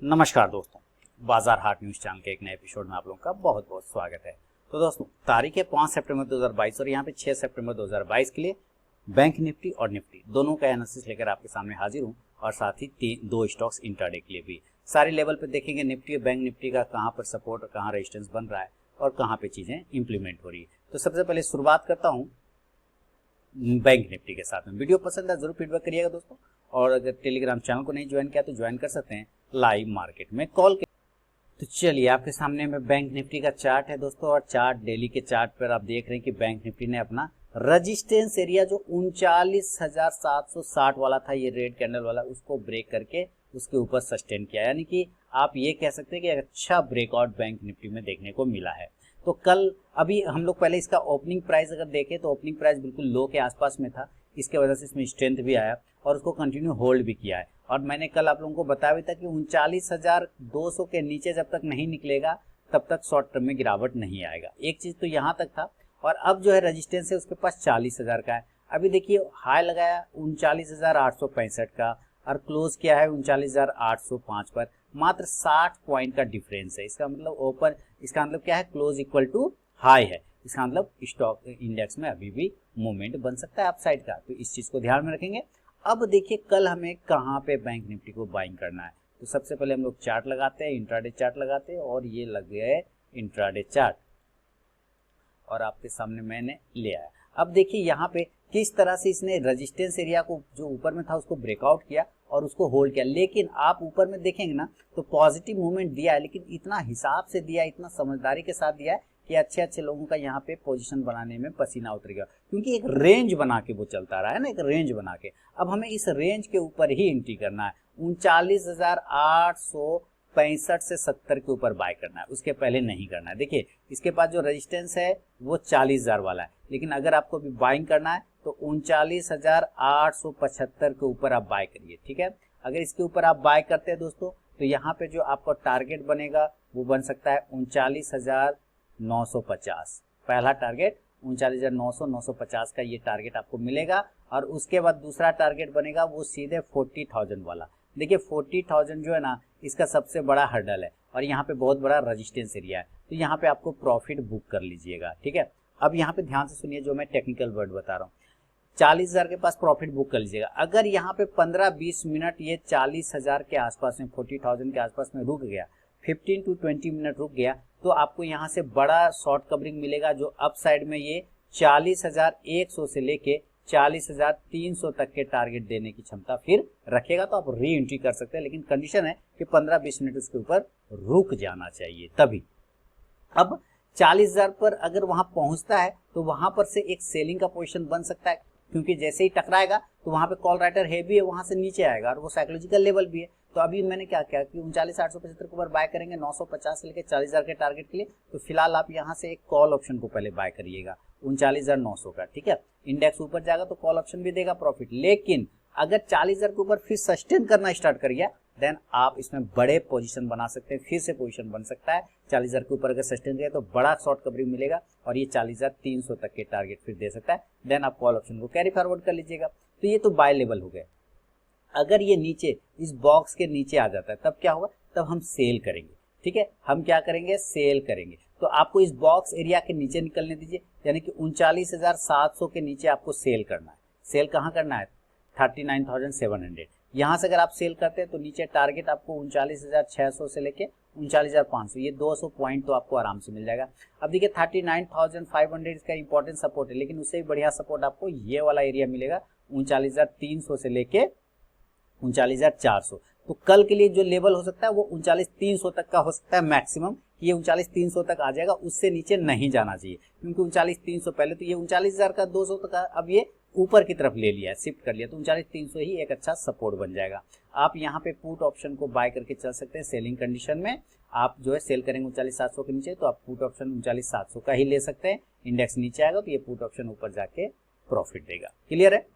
नमस्कार दोस्तों, बाजार हाट न्यूज चैनल के एक नए एपिसोड में आप लोगों का बहुत बहुत स्वागत है। तो दोस्तों, तारीख है 5 सितंबर 2022 और यहाँ पे 6 सितंबर 2022 के लिए बैंक निफ्टी और निफ्टी दोनों का एनालिसिस लेकर आपके सामने हाजिर हूँ और साथ ही दो स्टॉक्स इंट्राडे के लिए भी सारे लेवल पे देखेंगे निफ्टी और बैंक निफ्टी का कहाँ पर सपोर्ट और कहाँ रेजिस्टेंस बन रहा है और कहाँ पे चीजें इंप्लीमेंट हो रही है। तो सबसे पहले शुरुआत करता हूँ बैंक निफ्टी के साथ में। वीडियो पसंद है जरूर फीडबैक करिएगा दोस्तों, और अगर टेलीग्राम चैनल को नहीं ज्वाइन किया तो ज्वाइन कर सकते हैं लाइव मार्केट में कॉल के। तो चलिए, आपके सामने में बैंक निफ्टी का चार्ट है दोस्तों, और चार्ट डेली के चार्ट पर आप देख रहे हैं कि बैंक निफ्टी ने अपना रजिस्टेंस एरिया जो 39,760 वाला था, ये रेड कैंडल वाला, उसको ब्रेक करके उसके ऊपर सस्टेन किया। यानी कि आप ये कह सकते हैं कि अच्छा ब्रेकआउट बैंक निफ्टी में देखने को मिला है। तो कल अभी हम लोग पहले इसका ओपनिंग प्राइस अगर देखें तो ओपनिंग प्राइस बिल्कुल लो के आसपास में था, इसके वजह से इसमें स्ट्रेंथ भी आया और उसको कंटिन्यू होल्ड भी किया है। और मैंने कल आप लोगों को बताया भी था कि 39,200 के नीचे जब तक नहीं निकलेगा तब तक शॉर्ट टर्म में गिरावट नहीं आएगा। एक चीज तो यहाँ तक था, और अब जो है रेजिस्टेंस है उसके पास 40,000 का है। अभी देखिए हाई लगाया 39,865 का और क्लोज किया है 39,805 पर, मात्र 60 पॉइंट का डिफरेंस है। इसका मतलब ओपन, इसका मतलब क्या है, क्लोज इक्वल टू हाई है। इसका मतलब स्टॉक इंडेक्स में अभी भी मूवमेंट बन सकता है अपसाइड का, तो इस चीज को ध्यान में रखेंगे। अब देखिए कल हमें कहाँ पे बैंक निफ्टी को बाइंग करना है। तो सबसे पहले हम लोग चार्ट लगाते हैं, इंट्राडे चार्ट लगाते हैं, और ये लग गया है इंट्राडे चार्ट और आपके सामने मैंने ले आया। अब देखिए यहाँ पे किस तरह से इसने रेजिस्टेंस एरिया को जो ऊपर में था उसको ब्रेकआउट किया और उसको होल्ड किया। लेकिन आप ऊपर में देखेंगे ना तो पॉजिटिव मूवमेंट दिया है, लेकिन इतना हिसाब से दिया है, इतना समझदारी के साथ दिया है कि अच्छे अच्छे लोगों का यहाँ पे पोजीशन बनाने में पसीना उतरेगा, क्योंकि एक रेंज बना के वो चलता रहा है ना, एक रेंज बना के। अब हमें इस रेंज के ऊपर ही एंट्री करना है। 39,865 से 70 के ऊपर बाय करना है, उसके पहले नहीं करना है। देखिए इसके पास जो रेजिस्टेंस है वो 40,000 वाला है, लेकिन अगर आपको भी बाइंग करना है तो 39,875 के ऊपर आप बाय करिए, ठीक है। अगर इसके ऊपर आप बाय करते हैं दोस्तों तो यहाँ पे जो आपका टारगेट बनेगा वो बन सकता है 39,950। पहला टारगेट 39,950 का ये टारगेट आपको मिलेगा, और उसके बाद दूसरा टारगेट बनेगा वो सीधे 40,000 वाला। देखिए 40,000 जो है ना, इसका सबसे बड़ा हर्डल है और यहाँ पे बहुत बड़ा रेजिस्टेंस एरिया है, तो यहाँ पे आपको प्रॉफिट बुक कर लीजिएगा, ठीक है। अब यहाँ पे ध्यान से सुनिए जो मैं टेक्निकल वर्ड बता रहा हूँ। 40,000 के पास प्रॉफिट बुक कर लीजिएगा। अगर यहाँ पे 15-20 मिनट ये 40,000 के आसपास में, 40,000 के आसपास में रुक गया, 15 to 20 मिनट रुक गया, तो आपको यहाँ से बड़ा शॉर्ट कवरिंग मिलेगा, जो अप साइड में ये 40,100 से लेके 40,300 तक के टारगेट देने की क्षमता फिर रखेगा। तो आप री एंट्री कर सकते हैं, लेकिन कंडीशन है कि 15-20 मिनट उसके ऊपर रुक जाना चाहिए तभी। अब 40,000 पर अगर वहां पहुंचता है तो वहां पर से एक सेलिंग का पोजीशन बन सकता है, क्योंकि जैसे ही टकराएगा तो वहां पे कॉल राइटर हैवी है, वहां से नीचे आएगा और वो साइकोलॉजिकल लेवल भी है। तो अभी मैंने क्या किया कि 39,875 के ऊपर बाय करेंगे 950 से लेकर 40,000 के टारगेट के लिए। तो फिलहाल आप यहाँ से एक कॉल ऑप्शन को पहले बाय करिएगा 39,900 का, ठीक है। इंडेक्स ऊपर जाएगा तो कॉल ऑप्शन भी देगा प्रॉफिट, लेकिन अगर 40,000 के ऊपर फिर सस्टेन करना स्टार्ट कर गया देन आप इसमें बड़े पोजीशन बना सकते हैं, फिर से पोजीशन बन सकता है। 40,000 के ऊपर अगर सस्टेन किया तो बड़ा शॉर्ट कवरिंग मिलेगा और ये 40,300 तक के टारगेट फिर दे सकता है। देन आप कॉल ऑप्शन को कैरी फॉरवर्ड कर लीजिएगा। तो ये तो बाय लेवल हो गए। अगर ये नीचे इस बॉक्स के नीचे आ जाता है तब क्या होगा, तब हम सेल करेंगे, ठीक है। हम क्या करेंगे, सेल करेंगे। तो आपको इस बॉक्स एरिया के नीचे निकलने दीजिए, यानी कि 39,700 के नीचे आपको सेल करना है। सेल कहाँ करना है, 39,700। यहाँ से अगर आप सेल करते हैं तो नीचे टारगेट आपको 39,600 से लेके 39,500, ये 200 पॉइंट तो आपको आराम से मिल जाएगा। अब देखिए 39,500 इसका इंपॉर्टेंट सपोर्ट है, लेकिन उससे भी बढ़िया सपोर्ट आपको ये वाला एरिया मिलेगा 39,300 से लेके 39,400। तो कल के लिए जो लेवल हो सकता है वो 39,300 तक का हो सकता है मैक्सिमम, ये 39,300 तक आ जाएगा, उससे नीचे नहीं जाना चाहिए, क्योंकि 39,300 पहले तो ये 39,200 तक अब ये ऊपर की तरफ ले लिया है, शिफ्ट कर लिया, तो 39,300 ही एक अच्छा सपोर्ट बन जाएगा। आप यहाँ पे पुट ऑप्शन को बाय करके चल सकते हैं। सेलिंग कंडीशन में आप जो है सेल करेंगे 39,700 के नीचे, तो आप पुट ऑप्शन 39,700 का ही ले सकते हैं। इंडेक्स नीचे आएगा तो ये पुट ऑप्शन ऊपर जाके प्रॉफिट देगा। क्लियर है।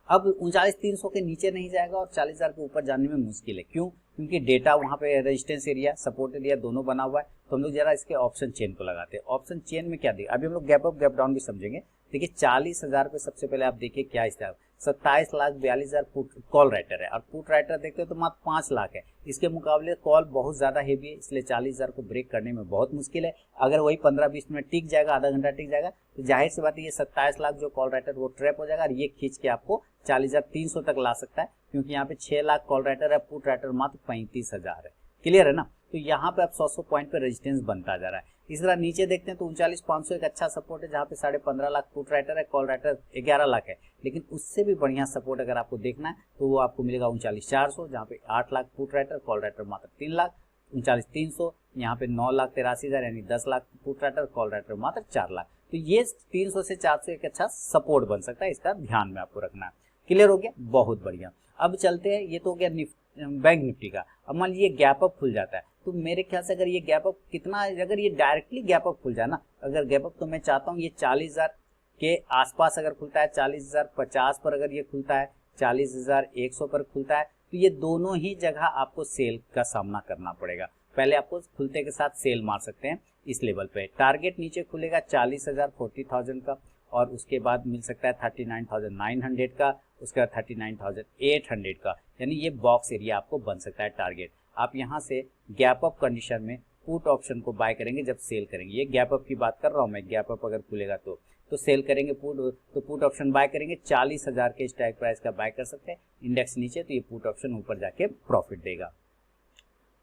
अब 39,300 के नीचे नहीं जाएगा और 40,000 के ऊपर जाने में मुश्किल है। क्यों, क्योंकि डेटा वहाँ पे रेजिस्टेंस एरिया सपोर्ट एरिया दोनों बना हुआ है। तो हम लोग जरा इसके ऑप्शन चेन को लगाते हैं। ऑप्शन चेन में क्या देखिए, अभी हम लोग गैप अप गैप डाउन भी समझेंगे। देखिए 40,000 पे सबसे पहले आप देखिए क्या हिसाब, 27,42,000 पुट कॉल राइटर है और पुट राइटर देखते हो तो मात्र 5 लाख है। इसके मुकाबले कॉल बहुत ज्यादा हेवी है, इसलिए 40,000 को ब्रेक करने में बहुत मुश्किल है। अगर वही 15-20 मिनट टिक जाएगा, आधा घंटा टिक जाएगा, तो जाहिर सी बात है ये 27 लाख जो कॉल राइटर वो ट्रैप हो जाएगा और ये खींच के आपको 40,300 तक ला सकता है, क्योंकि यहाँ पे 6 लाख कॉल राइटर है, पुट राइटर मात्र 35,000 है। क्लियर है ना। तो यहाँ पे अब 100 पॉइंट पे रेजिस्टेंस बनता जा रहा है। इस तरह नीचे देखते हैं तो 39,500 एक अच्छा सपोर्ट है, जहाँ पे 15.5 लाख पुट राइटर है, कॉल राइटर 11 लाख है। लेकिन उससे भी बढ़िया सपोर्ट अगर आपको देखना है तो वो आपको मिलेगा 39,400, जहाँ पे 8 lakh put writer, call writer मात्र 3 लाख, 39,300 यहाँ पे 9,83,000 यानी 10 lakh put writer, call writer मात्र 4 लाख। तो ये 300 से 400 एक अच्छा सपोर्ट बन सकता है, इसका ध्यान में आपको रखना है। क्लियर हो गया, बहुत बढ़िया। अब चलते हैं, ये तो हो गया बैंक निफ्टी का। अब मान लीजिए गैप अप खुल जाता है, तो मेरे ख्याल से अगर ये गैप अप कितना, अगर ये डायरेक्टली गैप अप खुल जाए ना, अगर गैप अप तो मैं चाहता हूँ ये 40,000 के आसपास अगर खुलता है, 40,050 पर अगर ये खुलता है, 40,100 पर खुलता है, तो ये दोनों ही जगह आपको सेल का सामना करना पड़ेगा। पहले आपको खुलते के साथ सेल मार सकते हैं इस लेवल पे। टारगेट नीचे खुलेगा 40,000 40,000 का, और उसके बाद मिल सकता है 39,900 का, उसके बाद 39,800 का, यानी ये बॉक्स एरिया आपको बन सकता है टारगेट। आप यहाँ से गैप अप कंडीशन में पुट ऑप्शन को बाय करेंगे जब सेल करेंगे। ये गैप अप की बात कर रहा हूँ मैं, गैप अप अगर खुलेगा तो सेल करेंगे पुट ऑप्शन बाय करेंगे, 40,000 के स्ट्राइक प्राइस का बाय कर सकते हैं। इंडेक्स नीचे तो ये पुट ऑप्शन ऊपर जाके प्रॉफिट देगा।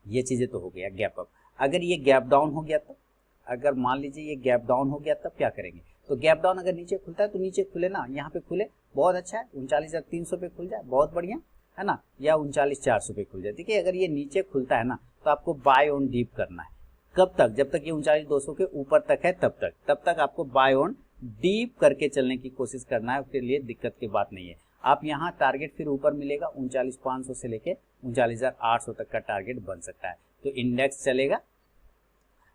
ये चीजें तो हो गया गैप अप। अगर ये गैप डाउन हो गया तो, अगर मान लीजिए ये गैप डाउन हो गया तब क्या करेंगे, तो गैप डाउन अगर नीचे खुलता है तो नीचे खुले ना, यहाँ पे खुले बहुत अच्छा है, 39,300 पे खुल जाए बहुत बढ़िया है ना, या 39,400 पे खुल जाए। देखिए अगर ये नीचे खुलता है ना तो आपको बाय ऑन डीप करना है। कब तक, जब तक ये 39,200 के ऊपर तक है तब तक आपको बाय ऑन डीप करके चलने की कोशिश करना है, उसके लिए दिक्कत की बात नहीं है। आप यहाँ टारगेट फिर ऊपर मिलेगा 39,500 से लेके 39,800 तक का टारगेट बन सकता है। तो इंडेक्स चलेगा।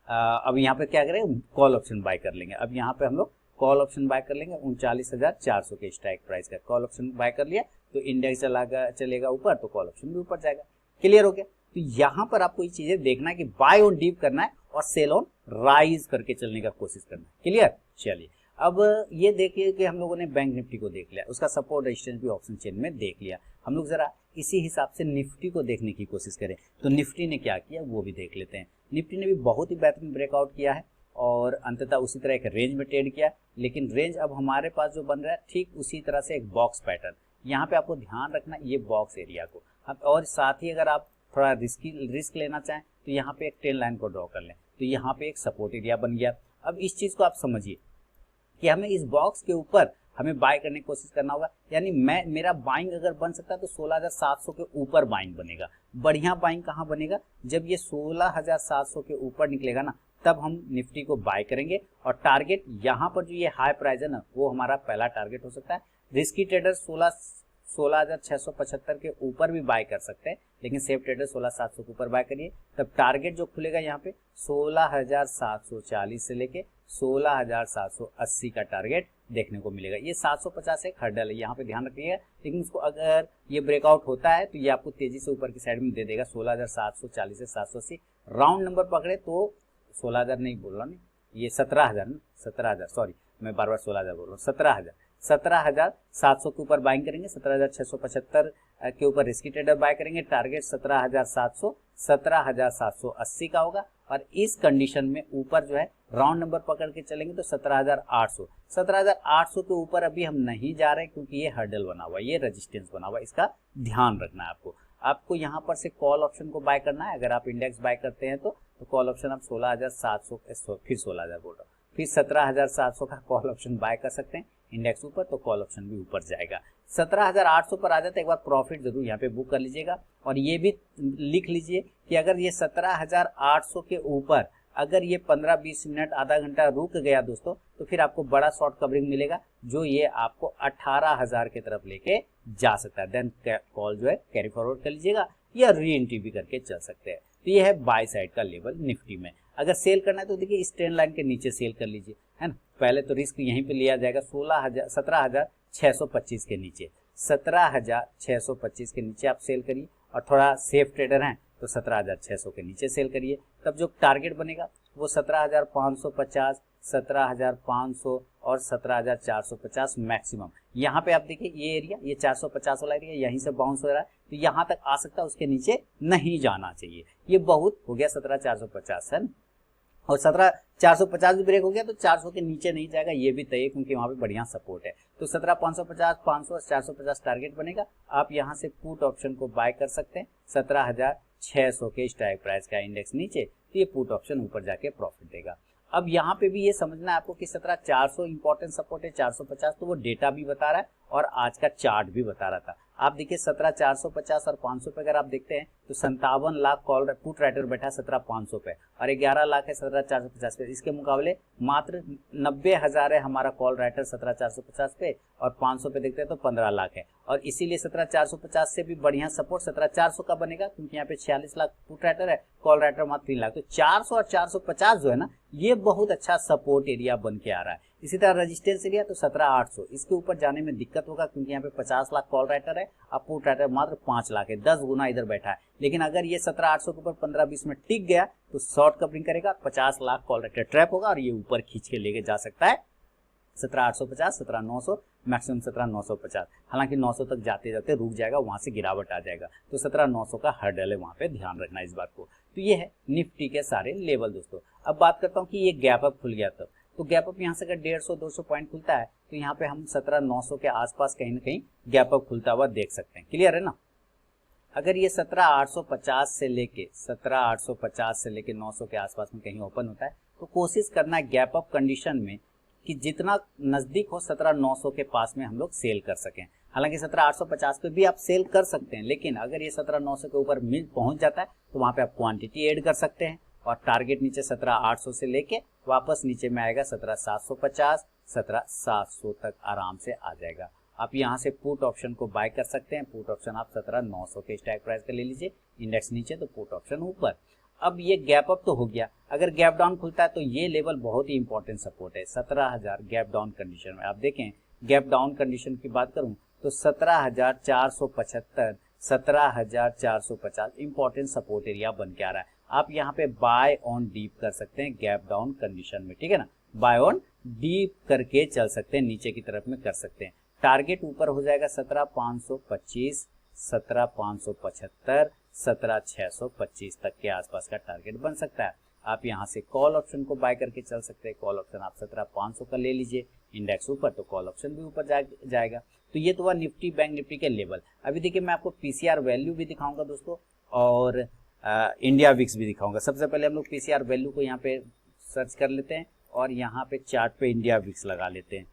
अब यहाँ पे क्या करें, कॉल ऑप्शन बाय कर लेंगे। अब यहाँ पे हम लोग कॉल ऑप्शन बाय कर लेंगे 39,400 के स्ट्राइक प्राइस का कॉल ऑप्शन बाय कर लिया, तो इंडेक्स चलेगा ऊपर तो कॉल ऑप्शन भी ऊपर जाएगा। क्लियर हो गया। तो यहाँ पर आपको ये चीजें देखना है कि बाय ऑन डीप करना है और सेल ऑन राइज करके चलने का कोशिश करना है। क्लियर। चलिए अब ये देखिए कि हम लोगों ने बैंक निफ्टी को देख लिया, उसका सपोर्ट रेजिस्टेंस भी ऑप्शन चेन में देख लिया। हम लोग जरा इसी हिसाब से निफ्टी को देखने की कोशिश करें, तो निफ्टी ने क्या किया वो भी देख लेते हैं। निफ्टी ने भी बहुत ही बेहतरीन ब्रेकआउट किया है और अंततः उसी तरह एक रेंज में ट्रेड किया, लेकिन रेंज अब हमारे पास जो बन रहा है ठीक उसी तरह से एक बॉक्स पैटर्न। यहाँ पे आपको ध्यान रखना ये बॉक्स एरिया को। और साथ ही अगर आप थोड़ा रिस्क लेना चाहें तो यहाँ पे एक ट्रेन लाइन को ड्रॉ कर लें, तो यहाँ पे एक सपोर्ट एरिया बन गया। अब इस चीज को आप समझिए कि हमें इस बॉक्स के ऊपर हमें बाय करने की कोशिश करना होगा, यानी मेरा बाइंग अगर बन सकता है तो 16,700 के ऊपर बाइंग बनेगा। बढ़िया बाइंग कहाँ बनेगा, जब ये 16,700 के ऊपर निकलेगा ना, तब हम निफ्टी को बाय करेंगे। और टारगेट यहाँ पर जो ये हाई प्राइस है ना, वो हमारा पहला टारगेट हो सकता है। रिस्की ट्रेडर 16,675 के ऊपर भी बाय कर सकते हैं, लेकिन सेफ ट्रेडर 16,700 के ऊपर बाय करिए। तब टारगेट जो खुलेगा यहाँ पे 16,740 से लेके 16,780 का टारगेट देखने को मिलेगा। ये 750 एक हर्डल है, यहाँ पे ध्यान रखिएगा। लेकिन उसको अगर ये ब्रेकआउट होता है तो ये आपको तेजी से ऊपर की साइड में दे देगा 16,740 से 780। राउंड नंबर पकड़े तो 16,000 नहीं बोल रहा, नहीं ये 17,000 सॉरी, मैं बार बार 16,000 बोल रहा हूँ, 17,700 के ऊपर बाइंग करेंगे, 17,675 के ऊपर रिस्की ट्रेडर बाय करेंगे। टारगेट 17,700 17,780 का होगा। और इस कंडीशन में ऊपर जो है राउंड नंबर पकड़ के चलेंगे तो 17,800 के ऊपर अभी हम नहीं जा रहे, क्योंकि ये हर्डल बना हुआ है, ये रेजिस्टेंस बना हुआ है, इसका ध्यान रखना है आपको यहाँ पर से कॉल ऑप्शन को बाय करना है। अगर आप इंडेक्स बाय करते हैं तो कॉल ऑप्शन आप 16,700 फिर 16,000 बोल रहा हूँ, फिर 17,700 का कॉल ऑप्शन बाय कर सकते हैं। इंडेक्स ऊपर तो कॉल ऑप्शन भी ऊपर जाएगा। 17,800 पर आ जाता है, एक बार प्रॉफिट जरूर यहाँ पे बुक कर लीजिएगा। और ये भी लिख लीजिए कि अगर ये 17,800 के ऊपर अगर ये 15-20 मिनट आधा घंटा रुक गया दोस्तों, तो फिर आपको बड़ा शॉर्ट कवरिंग मिलेगा, जो ये आपको 18,000 की तरफ लेके जा सकता है। देन कॉल जो है कैरी फॉरवर्ड कर लीजिएगा या री एंट्री भी करके चल सकते हैं। तो ये है बाय साइड का लेवल निफ्टी में। अगर सेल करना है तो देखिए इस ट्रेंड लाइन के नीचे सेल कर लीजिए, है ना। पहले तो रिस्क यहीं पे लिया जाएगा 17,625 के नीचे, 17,625 के नीचे आप सेल करिए। और थोड़ा सेफ ट्रेडर हैं तो 17,600 के नीचे सेल करिए। तब जो टारगेट बनेगा वो 17,550, 17,500 और 17,450 मैक्सिमम। यहाँ पे आप देखिए ये एरिया, ये 450 वाला एरिया यहीं से बाउंस हो रहा है, तो यहाँ तक आ सकता है, उसके नीचे नहीं जाना चाहिए। ये बहुत हो गया 17,450 है ना, और 17,450 भी ब्रेक हो गया तो 400 के नीचे नहीं जाएगा, ये भी तय है, क्योंकि वहाँ पे बढ़िया सपोर्ट है। तो 17,550, 500 और 450 टारगेट बनेगा। आप यहाँ से पुट ऑप्शन को बाय कर सकते हैं 17,600 के स्ट्राइक प्राइस का इंडेक्स नीचे, तो ये पुट ऑप्शन ऊपर जाके प्रॉफिट देगा। अब यहाँ पे भी ये समझना है आपको कि 17,400 इंपॉर्टेंट सपोर्ट है, 450 तो वो डेटा भी बता रहा है और आज का चार्ट भी बता रहा था। आप देखिए 17,450 और 500 पे अगर आप देखते हैं तो 57 लाख कॉल पुट राइटर बैठा है 17,500 पे, और 11 लाख है 17,450 पे। इसके मुकाबले मात्र 90,000 है हमारा कॉल राइटर 17,450 पे, और 500 पे देखते हैं तो 15 लाख है। और इसीलिए 17,450 से भी बढ़िया सपोर्ट 17,400 का बनेगा, क्योंकि यहाँ पे 46 लाख पुट राइटर है, कॉल राइटर मात्र 3 लाख। तो 400 और 450 जो है ना, ये बहुत अच्छा सपोर्ट एरिया बन के आ रहा है। इसी तरह रेजिस्टेंस एरिया तो 17,800, इसके ऊपर जाने में दिक्कत होगा, क्योंकि यहाँ पे 50 लाख कॉल राइटर है, अब पुट राइटर मात्र 5 लाख है, 10 गुना इधर बैठा है। लेकिन अगर ये 17,800 के ऊपर 15-20 में टिक गया तो शॉर्ट कवरिंग करेगा, 50 लाख कॉल राइटर ट्रैप होगा और ये ऊपर खींच के लेके जा सकता है 17,850, 17,900, मैक्सिमम 17,950। हालांकि 900 तक जाते जाते रुक जाएगा, वहां से गिरावट आ जाएगा, तो 17,900 का हर्डल है, वहां पे ध्यान रखना इस बात को। तो ये है निफ्टी के सारे लेवल दोस्तों। अब बात करता हूँ कि ये गैप अप खुल गया तब, तो गैप अप यहाँ से अगर 150-200 पॉइंट खुलता है तो यहाँ पे हम 17,900 के आसपास कहीं ना कहीं गैप अप खुलता हुआ देख सकते हैं। क्लियर है ना। अगर ये 17,850 से लेके 900 के आसपास में कहीं ओपन होता है तो कोशिश करना है गैप अप कंडीशन में कि जितना नजदीक हो 17,900 के पास में हम लोग सेल कर सकें। हालांकि 17,850 पे भी आप सेल कर सकते हैं, लेकिन अगर ये 17,900 के ऊपर मिल पहुंच जाता है तो वहां पे आप क्वांटिटी ऐड कर सकते हैं, और टारगेट नीचे 17,800 से लेके वापस नीचे में आएगा 17,750, 17,700 तक आराम से आ जाएगा। आप यहाँ से पुट ऑप्शन को बाय कर सकते हैं। पुट ऑप्शन आप 17,900 के स्ट्राइक प्राइस का ले लीजिए, इंडेक्स नीचे तो पुट ऑप्शन ऊपर। अब ये गैप अप तो हो गया, अगर गैप डाउन खुलता है तो ये लेवल बहुत ही इंपॉर्टेंट सपोर्ट है 17,000 गैप डाउन कंडीशन में। आप देखें गैप डाउन कंडीशन की बात करूं तो 17,475, 17,450 इंपॉर्टेंट सपोर्ट एरिया बन के आ रहा है। आप यहाँ पे बाय ऑन डीप कर सकते हैं गैप डाउन कंडीशन में, ठीक है ना, बाय ऑन डीप करके चल सकते हैं, नीचे की तरफ में कर सकते हैं। टारगेट ऊपर हो जाएगा 17,525, 17,575, 17,625 तक के आसपास का टारगेट बन सकता है। आप यहाँ से कॉल ऑप्शन को बाय करके चल सकते हैं। कॉल ऑप्शन आप 17,500 का ले लीजिए, इंडेक्स ऊपर तो कॉल ऑप्शन भी ऊपर जाएगा। तो ये तो हुआ निफ्टी बैंक निफ्टी के लेवल। अभी देखिए मैं आपको पीसीआर वैल्यू भी दिखाऊंगा दोस्तों, और इंडिया विक्स भी दिखाऊंगा। सबसे पहले हम लोग पीसीआर वैल्यू को यहाँ पे सर्च कर लेते हैं और यहाँ पे चार्ट पे इंडिया विक्स लगा लेते हैं।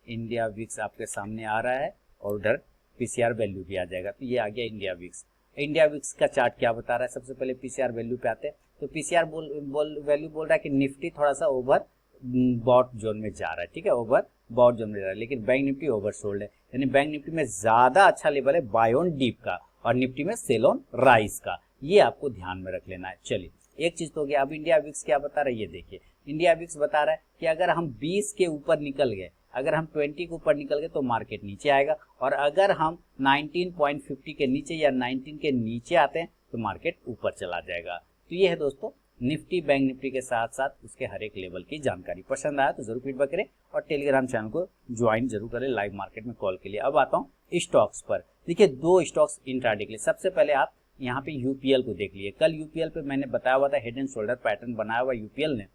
इंडिया विक्स आपके सामने आ रहा है और उधर पीसीआर वैल्यू भी आ जाएगा। तो ये आ गया इंडिया विक्स। इंडिया विक्स का चार्ट क्या बता रहा है, सबसे पहले पीसीआर वैल्यू पे आते हैं। तो पीसीआर वैल्यू बोल रहा है कि निफ्टी थोड़ा सा ओवर बॉट जोन में जा रहा है, ठीक है, ओवर बॉट जोन में जा रहा है, लेकिन बैंक निफ्टी ओवर सोल्ड है। यानी बैंक निफ्टी में ज्यादा अच्छा लेवल है बाय ऑन डीप का, और निफ्टी में सेल ऑन राइज का। ये आपको ध्यान में रख लेना है। चलिए एक चीज तो हो गया। अब इंडिया विक्स क्या बता रहा है, ये देखिए इंडिया विक्स बता रहा है कि अगर हम 20 के ऊपर निकल गए, अगर हम 20 के ऊपर निकल गए तो मार्केट नीचे आएगा, और अगर हम 19.50 के नीचे या 19 के नीचे आते हैं तो मार्केट ऊपर चला जाएगा। तो ये है दोस्तों निफ्टी बैंक निफ्टी के साथ साथ उसके हर एक लेवल की जानकारी। पसंद आया तो जरूर फीडबैक करें और टेलीग्राम चैनल को ज्वाइन जरूर करें लाइव मार्केट में कॉल के लिए। अब आता हूँ स्टॉक्स पर। देखिए दो स्टॉक्स इंट्राडे के लिए। सबसे पहले आप यहाँ पे यूपीएल को देख लिए। कल यूपीएल पे मैंने बताया हुआ था हेड एंड शोल्डर पैटर्न बनाया हुआ यूपीएल ने,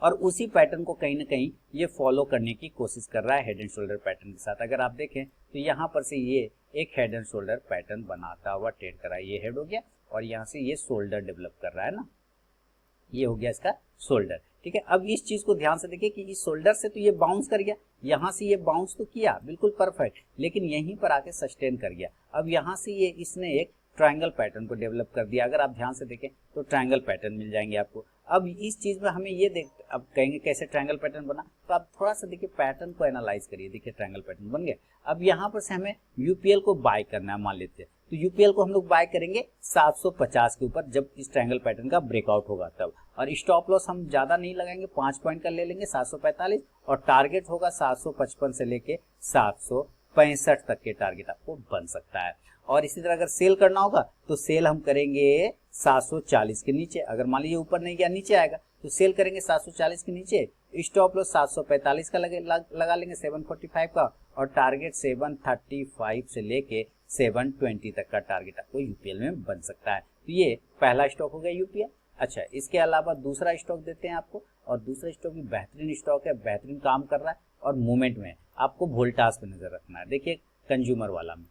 और उसी पैटर्न को कहीं ना कहीं ये फॉलो करने की कोशिश कर रहा है हेड एंड शोल्डर पैटर्न के साथ। अगर आप देखें तो यहाँ पर से ये एक हेड एंड शोल्डर पैटर्न बनाता हुआ ट्रेड कर रहा है। ये हेड हो गया और यहाँ से ये शोल्डर डेवलप कर रहा है ना, ये हो गया इसका शोल्डर, ठीक है। अब इस चीज को ध्यान से देखिए कि इस शोल्डर से तो ये बाउंस कर गया, यहाँ से ये बाउंस तो किया बिल्कुल परफेक्ट, लेकिन यहीं पर आके सस्टेन कर गया। अब यहाँ से ये इसने एक ट्रायंगल पैटर्न को डेवलप कर दिया। अगर आप ध्यान से देखें तो ट्रायंगल पैटर्न मिल जाएंगे आपको। अब इस चीज में हमें ये देख, अब कहेंगे कैसे ट्रायंगल पैटर्न बना, तो आप थोड़ा सा देखिए पैटर्न को एनालाइज करिए। देखिए ट्रायंगल पैटर्न बन गया। अब यहाँ पर से हमें यूपीएल को बाय करना है, मान लेते हैं तो यूपीएल को हम लोग बाय करेंगे 750 के ऊपर, जब इस ट्रायंगल पैटर्न का ब्रेकआउट होगा तब। और स्टॉप लॉस हम ज्यादा नहीं लगाएंगे, 5 पॉइंट का ले लेंगे 745, और टारगेट होगा 755 से लेके 765 तक के टारगेट आपको बन सकता है। और इसी तरह अगर सेल करना होगा तो सेल हम करेंगे 740 के नीचे। अगर मान लीजिए ऊपर नहीं गया नीचे आएगा तो सेल करेंगे 740 के नीचे। स्टॉप लॉस 745 का लगा लेंगे 745 का, और टारगेट 735 से लेके 720 तक का टारगेट आपको यूपीएल में बन सकता है। तो ये पहला स्टॉक हो गया यूपीएल। अच्छा, इसके अलावा दूसरा स्टॉक देते हैं आपको, और दूसरा स्टॉक भी बेहतरीन स्टॉक है, बेहतरीन काम कर रहा है और मूवमेंट में। आपको वोल्टास पे नजर रखना है। देखिए कंज्यूमर वाला में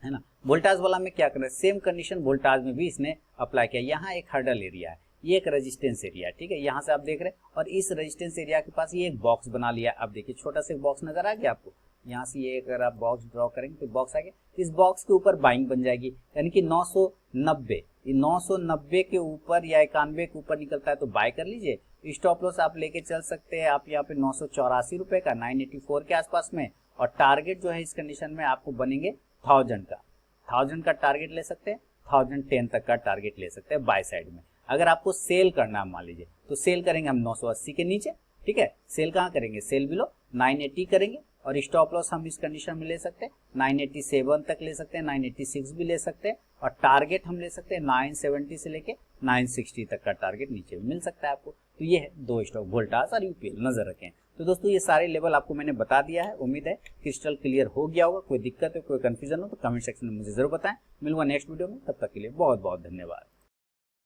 है ना, वोल्टास वाला में क्या करना है, सेम कंडीशन वोल्टास में भी इसने अप्लाई किया। यहाँ एक हर्डल एरिया है, ये एक रेजिस्टेंस एरिया है, ठीक है, यहाँ से आप देख रहे हैं, और इस रेजिस्टेंस एरिया के पास ये एक बॉक्स बना लिया। अब देखिए छोटा सा बॉक्स नजर आ गया आपको, यहाँ से ये अगर आप बॉक्स ड्रॉ करेंगे तो बॉक्स आ गया। इस बॉक्स के ऊपर बाइंग बन जाएगी, यानी कि 990 के ऊपर या 91 के ऊपर निकलता है तो बाय कर लीजिए। स्टॉप लॉस आप लेके चल सकते हैं आप यहाँ पे 984 रुपए का, 984 के आसपास में। और टारगेट जो है इस कंडीशन में आपको बनेंगे 1000 का टारगेट ले सकते हैं, 1010 तक का टारगेट ले सकते हैं बाय साइड में। अगर आपको सेल करना है मान लीजिए तो सेल करेंगे हम 980 के नीचे, ठीक है। सेल कहाँ करेंगे, सेल बिलो 980 करेंगे, और स्टॉप लॉस हम इस कंडीशन में ले सकते हैं 987 तक ले सकते हैं, 986 भी ले सकते हैं, और टारगेट हम ले सकते हैं 970 से लेके 960 तक का टारगेट नीचे मिल सकता है आपको। तो ये है दो स्टॉक, वोल्टास और यूपीएल, नजर रखें। तो दोस्तों ये सारे लेवल आपको मैंने बता दिया है, उम्मीद है क्रिस्टल क्लियर हो गया होगा। कोई दिक्कत है, कोई कंफ्यूजन हो तो कमेंट सेक्शन में मुझे जरूर बताएं। मिलूंगा नेक्स्ट वीडियो में, तब तक के लिए बहुत बहुत धन्यवाद।